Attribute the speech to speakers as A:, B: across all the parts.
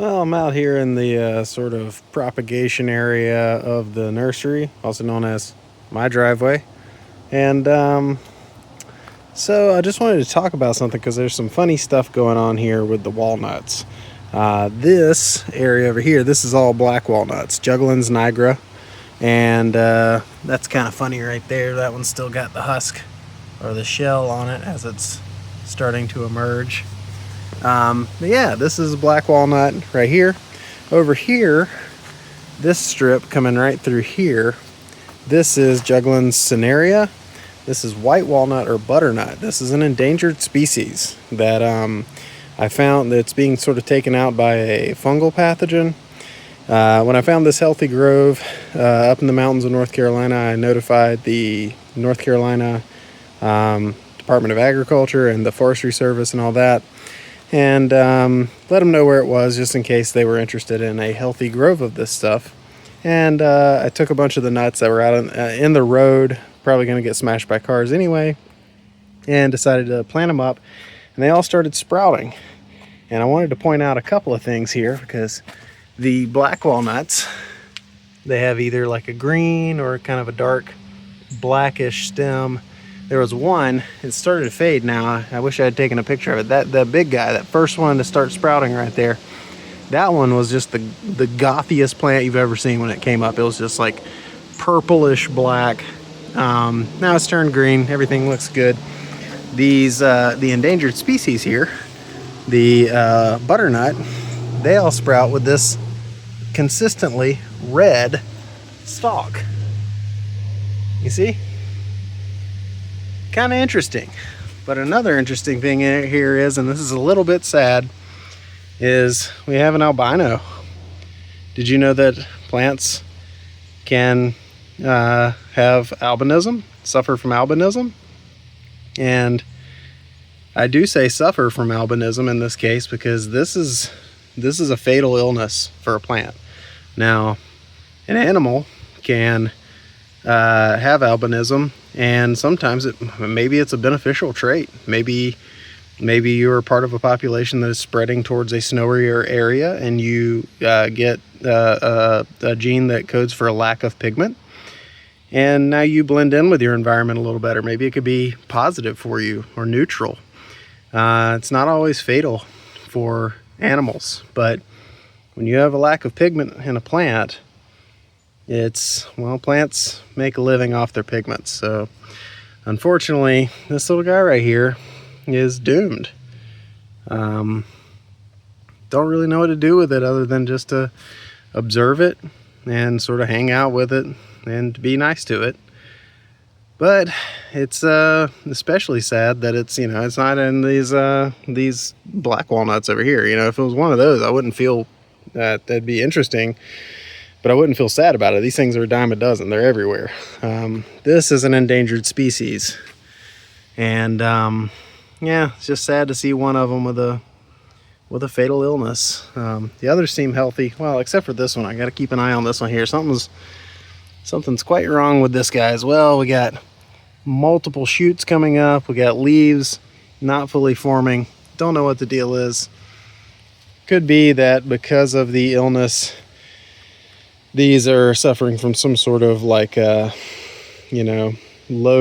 A: Well, I'm out here in the sort of propagation area of the nursery, also known as my driveway. And so I just wanted to talk about something because there's some funny stuff going on here with the walnuts. This area over here, this is all black walnuts, Juglans nigra. And that's kind of funny right there. That one's still got the husk or the shell on it as it's starting to emerge. But yeah, this is a black walnut right here. Over here, this strip coming right through here, this is Juglans cinerea. This is white walnut or butternut. This is an endangered species that I found that's being sort of taken out by a fungal pathogen. When I found this healthy grove up in the mountains of North Carolina, I notified the North Carolina Department of Agriculture and the Forestry Service and all that, and let them know where it was just in case they were interested in a healthy grove of this stuff. And I took a bunch of the nuts that were out in the road, probably going to get smashed by cars anyway, and decided to plant them up, and they all started sprouting. And I wanted to point out a couple of things here, because the black walnuts, they have either like a green or kind of a dark blackish stem. There was one, it started to fade now. I wish I had taken a picture of it. That big guy, that first one to start sprouting right there, that one was just the gothiest plant you've ever seen when it came up. It was just like purplish black. Now it's turned green, everything looks good. These, the endangered species here, the butternut, they all sprout with this consistently red stalk. You see? Kind of interesting. But another interesting thing here is, and this is a little bit sad, is we have an albino. Did you know that plants can have albinism, suffer from albinism? And I do say suffer from albinism in this case because this is a fatal illness for a plant. Now, an animal can have albinism, and sometimes maybe it's a beneficial trait. Maybe you're part of a population that is spreading towards a snowier area, and you get a gene that codes for a lack of pigment, and now you blend in with your environment a little better. Maybe it could be positive for you or neutral. It's not always fatal for animals, but when you have a lack of pigment in a plant, plants make a living off their pigments. So unfortunately, this little guy right here is doomed. Don't really know what to do with it other than just to observe it and sort of hang out with it and be nice to it. But it's especially sad that it's not in these black walnuts over here. If it was one of those, I wouldn't feel that that'd be interesting, but I wouldn't feel sad about it. These things are a dime a dozen. They're everywhere. This is an endangered species, and yeah, it's just sad to see one of them with a fatal illness. The others seem healthy, well, except for this one. I got to keep an eye on this one here. Something's quite wrong with this guy as well. We got multiple shoots coming up. We got leaves not fully forming. Don't know what the deal is. Could be that because of the illness, these are suffering from some sort of like low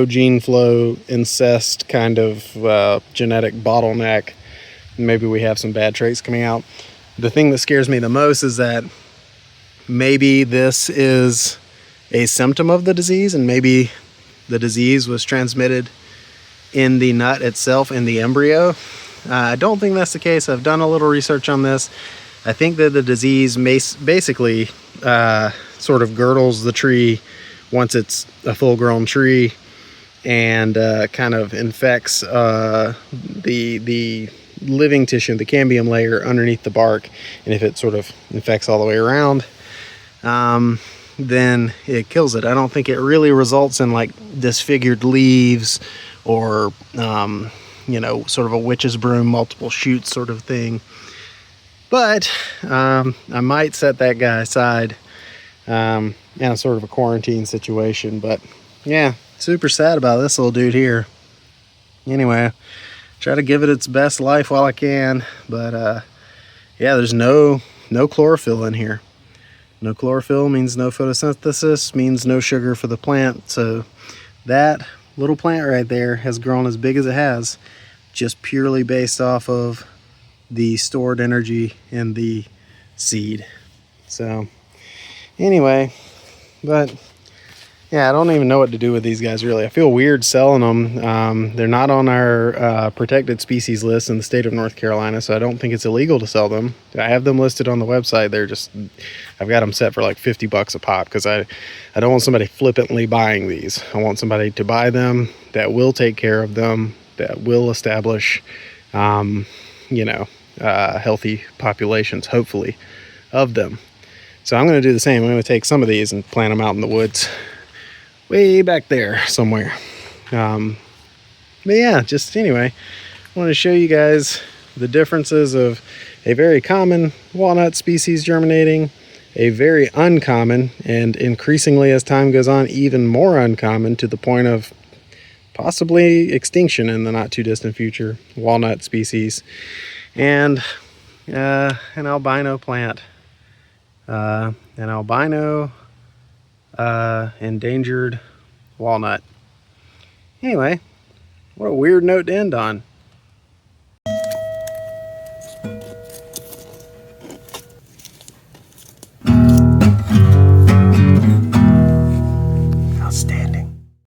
A: gene flow incest kind of genetic bottleneck. Maybe we have some bad traits coming out. The thing that scares me the most is that maybe this is a symptom of the disease, and maybe the disease was transmitted in the nut itself, in the embryo. I don't think that's the case. I've done a little research on this. I think that the disease basically sort of girdles the tree once it's a full-grown tree, and kind of infects the living tissue, the cambium layer underneath the bark. And if it sort of infects all the way around, then it kills it. I don't think it really results in like disfigured leaves or sort of a witch's broom, multiple shoots sort of thing. But I might set that guy aside in a sort of a quarantine situation. But yeah, super sad about this little dude here. Anyway, try to give it its best life while I can. But yeah, there's no no chlorophyll in here. No chlorophyll means no photosynthesis, means no sugar for the plant. So that little plant right there has grown as big as it has just purely based off of the stored energy in the seed. So anyway, but yeah, I don't even know what to do with these guys really. I feel weird selling them. They're not on our protected species list in the state of North Carolina, so I don't think it's illegal to sell them. I have them listed on the website. I've got them set for like 50 bucks a pop because I don't want somebody flippantly buying these. I want somebody to buy them that will take care of them, that will establish, healthy populations, hopefully, of them. So I'm going to do the same. I'm going to take some of these and plant them out in the woods way back there somewhere. But yeah, just anyway, I want to show you guys the differences of a very common walnut species germinating, a very uncommon, and increasingly as time goes on, even more uncommon to the point of possibly extinction in the not too distant future walnut species, and an albino plant, an albino endangered walnut. Anyway, what a weird note to end on.